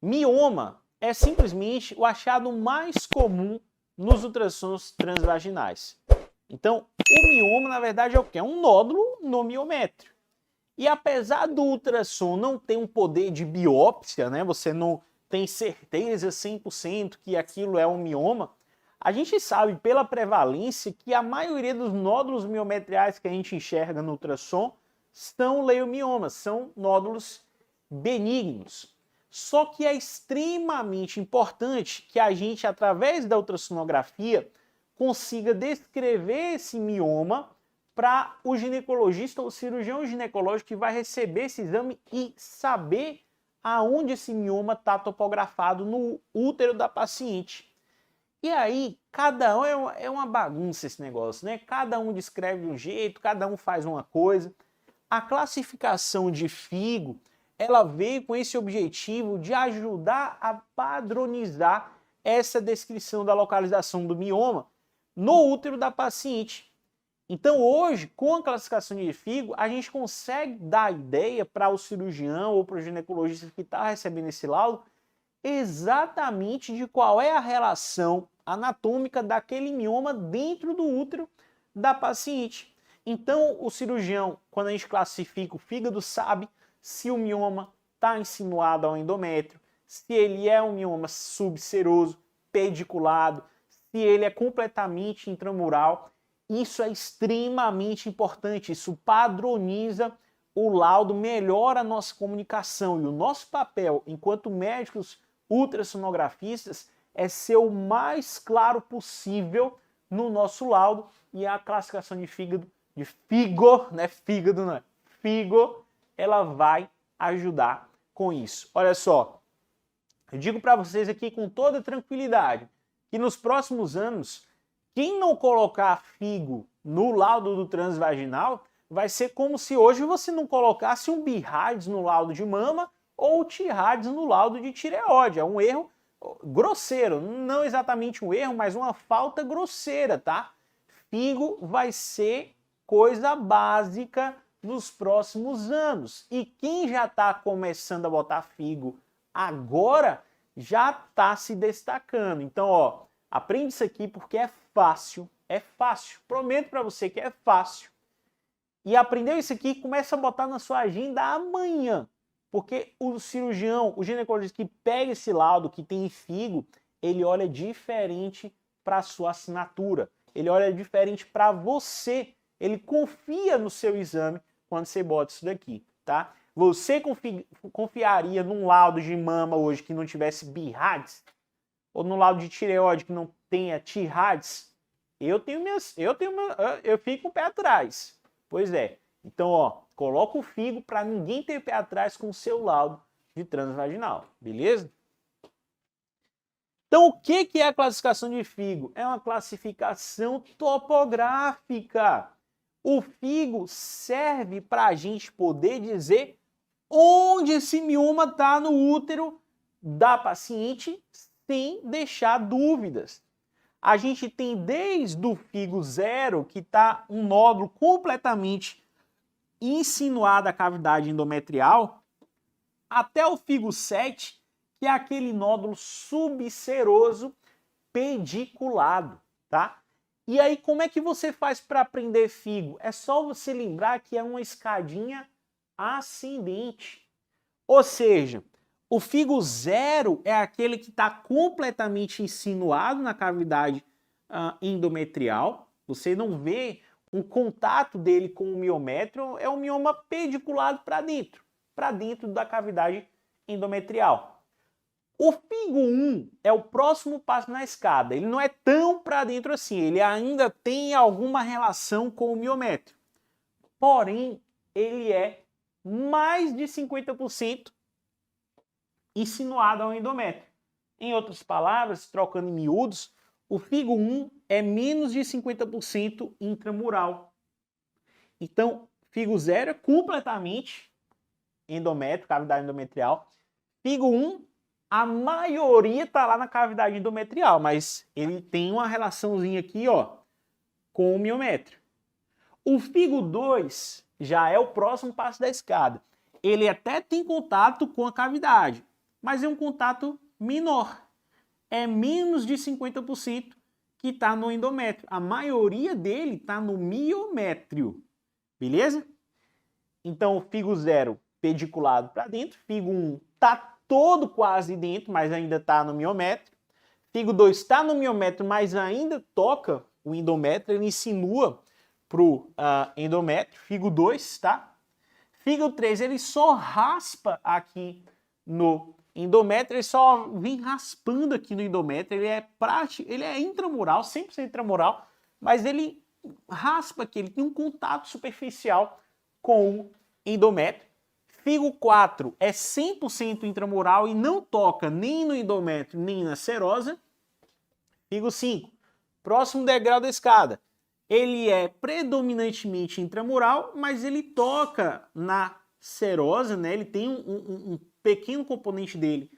Mioma é simplesmente o achado mais comum nos ultrassons transvaginais. Então, o mioma, na verdade, é o quê? É um nódulo no miométrio. E apesar do ultrassom não ter um poder de biópsia, né? Você não tem certeza 100% que aquilo é um mioma, a gente sabe pela prevalência que a maioria dos nódulos miometriais que a gente enxerga no ultrassom são leiomiomas, são nódulos benignos. Só que é extremamente importante que a gente, através da ultrassonografia, consiga descrever esse mioma para o ginecologista ou cirurgião ginecológico que vai receber esse exame e saber aonde esse mioma está topografado no útero da paciente. E aí, cada um é uma bagunça esse negócio, né? Cada um descreve de um jeito, cada um faz uma coisa. A classificação de FIGO, ela veio com esse objetivo de ajudar a padronizar essa descrição da localização do mioma no útero da paciente. Então hoje, com a classificação de FIGO, a gente consegue dar ideia para o cirurgião ou para o ginecologista que está recebendo esse laudo exatamente de qual é a relação anatômica daquele mioma dentro do útero da paciente. Então o cirurgião, quando a gente classifica o fígado, sabe se o mioma está insinuado ao endométrio, se ele é um mioma subseroso, pediculado, se ele é completamente intramural. Isso é extremamente importante, isso padroniza o laudo, melhora a nossa comunicação e o nosso papel enquanto médicos ultrassonografistas é ser o mais claro possível no nosso laudo, e a classificação de FIGO, né? Fígado não é, FIGO, ela vai ajudar com isso. Olha só, eu digo para vocês aqui com toda tranquilidade que nos próximos anos, quem não colocar FIGO no laudo do transvaginal vai ser como se hoje você não colocasse um BIRADS no laudo de mama ou TIRADS no laudo de tireoide. É um erro grosseiro, não exatamente um erro, mas uma falta grosseira, tá? FIGO vai ser coisa básica nos próximos anos. E quem já está começando a botar FIGO agora já está se destacando. Então, ó, aprende isso aqui porque é fácil, prometo para você que é fácil. E aprendeu isso aqui, começa a botar na sua agenda amanhã, porque o cirurgião, o ginecologista que pega esse laudo que tem FIGO, ele olha diferente para a sua assinatura, ele olha diferente para você, ele confia no seu exame quando você bota isso daqui, tá? Você confiaria num laudo de mama hoje que não tivesse BIRADS? Ou no laudo de tireoide que não tenha TIRADS? Eu fico com o pé atrás. Pois é. Então, ó, coloca o FIGO para ninguém ter pé atrás com o seu laudo de transvaginal, beleza? Então, o que é a classificação de FIGO? É uma classificação topográfica. O FIGO serve para a gente poder dizer onde esse mioma está no útero da paciente sem deixar dúvidas. A gente tem desde o FIGO 0, que está um nódulo completamente insinuado à cavidade endometrial, até o FIGO 7, que é aquele nódulo subseroso pediculado, tá? E aí, como é que você faz para aprender FIGO? É só você lembrar que é uma escadinha ascendente. Ou seja, o FIGO 0 é aquele que está completamente insinuado na cavidade endometrial. Você não vê um contato dele com o miométrio, é um mioma pediculado para dentro da cavidade endometrial. O FIGO 1 é o próximo passo na escada. Ele não é tão para dentro assim, ele ainda tem alguma relação com o miométrio. Porém, ele é mais de 50% insinuado ao endométrio. Em outras palavras, trocando em miúdos, o FIGO 1 é menos de 50% intramural. Então, FIGO 0 é completamente endométrio, cavidade endometrial. FIGO 1, a maioria está lá na cavidade endometrial, mas ele tem uma relaçãozinha aqui, ó, com o miométrio. O FIGO 2 já é o próximo passo da escada. Ele até tem contato com a cavidade, mas é um contato menor. É menos de 50% que está no endométrio. A maioria dele está no miométrio, beleza? Então, o figo 0 pediculado para dentro, figo 1 está todo quase dentro, mas ainda está no miométrio. Figo 2 está no miométrio, mas ainda toca o endométrio, ele insinua para o endométrio. Figo 2, tá? Figo 3, ele só raspa aqui no endométrio, ele só vem raspando aqui no endométrio, ele é intramural, 100% intramural, mas ele raspa aqui, ele tem um contato superficial com o endométrio. Figo 4 é 100% intramural e não toca nem no endométrio, nem na serosa. Figo 5, próximo degrau da escada. Ele é predominantemente intramural, mas ele toca na serosa, né? Ele tem um pequeno componente dele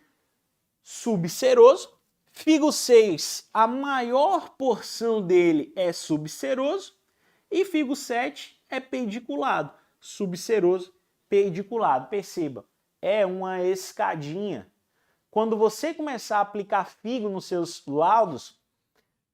subseroso. Figo 6, a maior porção dele é subseroso. E figo 7 é pediculado, subseroso, pediculado. Perceba, é uma escadinha. Quando você começar a aplicar figo nos seus laudos,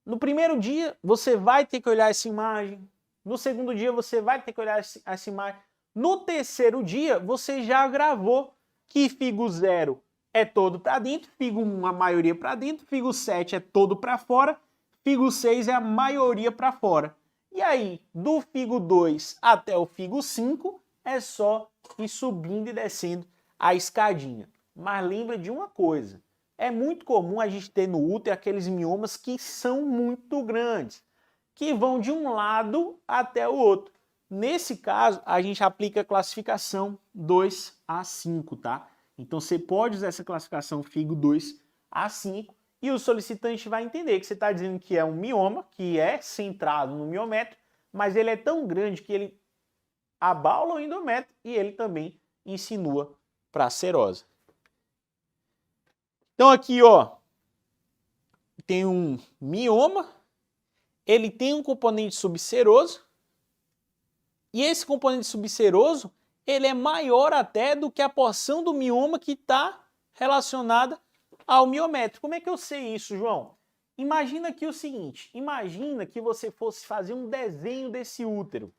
no primeiro dia você vai ter que olhar essa imagem, no segundo dia você vai ter que olhar essa imagem, no terceiro dia você já gravou que figo 0 é todo para dentro, figo 1 a maioria para dentro, figo 7 é todo para fora, figo 6 é a maioria para fora. E aí, do figo 2 até o figo 5, é só ir subindo e descendo a escadinha. Mas lembra de uma coisa, é muito comum a gente ter no útero aqueles miomas que são muito grandes, que vão de um lado até o outro. Nesse caso, a gente aplica a classificação 2 a 5, tá? Então você pode usar essa classificação figo 2 a 5 e o solicitante vai entender que você está dizendo que é um mioma, que é centrado no miométrio, mas ele é tão grande que ele abala o endométrio e ele também insinua para a serose. Então aqui, ó, tem um mioma, ele tem um componente subseroso, e esse componente subseroso, ele é maior até do que a porção do mioma que está relacionada ao miométrio. Como é que eu sei isso, João? Imagina aqui o seguinte, imagina que você fosse fazer um desenho desse útero.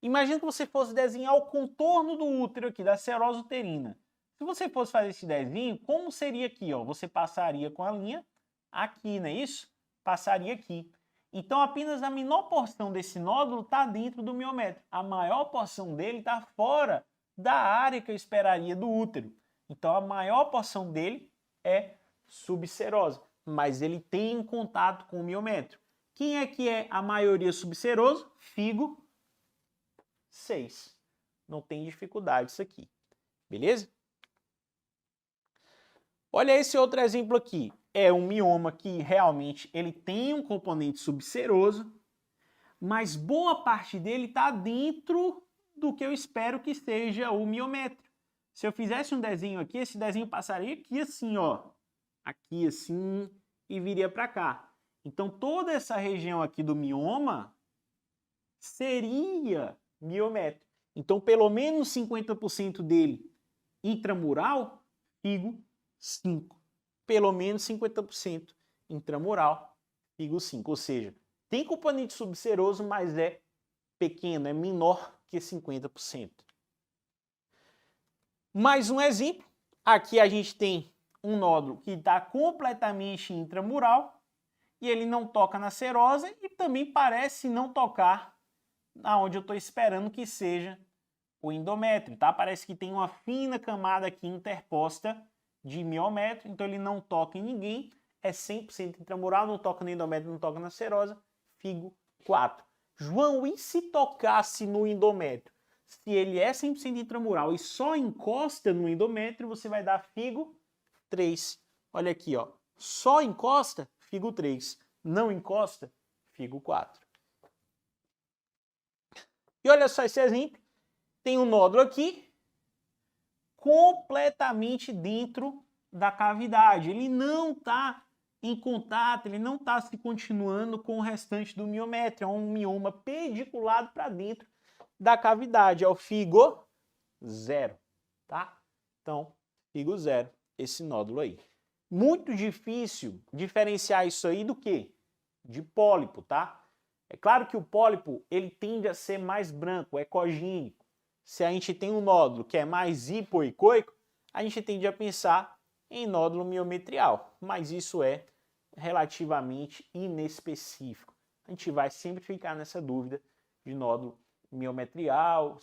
Imagina que você fosse desenhar o contorno do útero aqui, da serose uterina. Se você fosse fazer esse desenho, como seria aqui? Ó? Você passaria com a linha aqui, não é isso? Passaria aqui. Então, apenas a menor porção desse nódulo está dentro do miométrio. A maior porção dele está fora da área que eu esperaria do útero. Então, a maior porção dele é subserosa, mas ele tem um contato com o miométrio. Quem é que é a maioria subseroso? Figo 6. Não tem dificuldade isso aqui. Beleza? Olha esse outro exemplo aqui. É um mioma que realmente ele tem um componente subseroso, mas boa parte dele está dentro do que eu espero que seja o miométrio. Se eu fizesse um desenho aqui, esse desenho passaria aqui assim, ó. Aqui assim e viria para cá. Então toda essa região aqui do mioma seria miométrio. Então pelo menos 50% dele intramural, figo 5. Pelo menos 50% intramural, figo 5. Ou seja, tem componente subseroso, mas é pequeno, é menor que 50%. Mais um exemplo. Aqui a gente tem um nódulo que está completamente intramural e ele não toca na serosa e também parece não tocar aonde eu estou esperando que seja o endométrio, tá? Parece que tem uma fina camada aqui interposta de miométrio, então ele não toca em ninguém, é 100% intramural, não toca no endométrio, não toca na serosa, figo 4. João, e se tocasse no endométrio? Se ele é 100% intramural e só encosta no endométrio, você vai dar figo 3. Olha aqui, ó, só encosta, figo 3. Não encosta, figo 4. E olha só esse exemplo. Tem um nódulo aqui, completamente dentro da cavidade. Ele não está em contato, ele não está se continuando com o restante do miométrio. É um mioma pediculado para dentro da cavidade. É o figo 0, tá? Então, figo 0. esse nódulo aí. Muito difícil diferenciar isso aí do quê? De pólipo, tá? É claro que o pólipo, ele tende a ser mais branco, ecogênico. Se a gente tem um nódulo que é mais hipoecoico, a gente tende a pensar em nódulo miometrial, mas isso é relativamente inespecífico. A gente vai sempre ficar nessa dúvida de nódulo miometrial,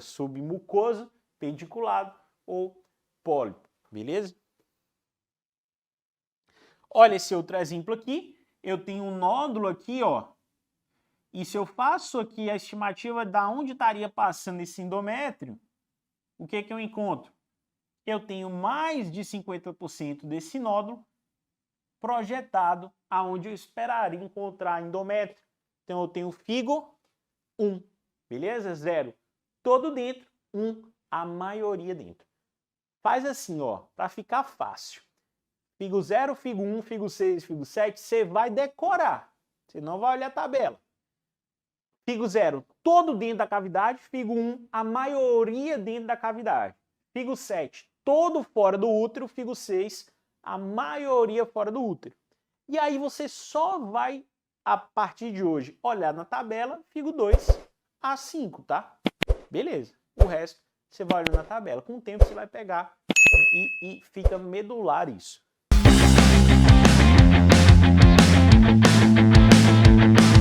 submucoso, pediculado ou pólipo, beleza? Olha esse outro exemplo aqui, eu tenho um nódulo aqui, ó, e se eu faço aqui a estimativa de onde estaria passando esse endométrio, o que que eu encontro? Eu tenho mais de 50% desse nódulo projetado aonde eu esperaria encontrar endométrio. Então eu tenho figo 1, beleza? 0 todo dentro, 1 a maioria dentro. Faz assim, ó, para ficar fácil. Figo 0, figo 1, figo 6, figo 7, você vai decorar. Você não vai olhar a tabela. Figo 0, todo dentro da cavidade. Figo 1, a maioria dentro da cavidade. Figo 7, todo fora do útero. Figo 6, a maioria fora do útero. E aí você só vai, a partir de hoje, olhar na tabela, figo 2 a 5, tá? Beleza. O resto você vai olhando na tabela. Com o tempo você vai pegar e fica medular isso.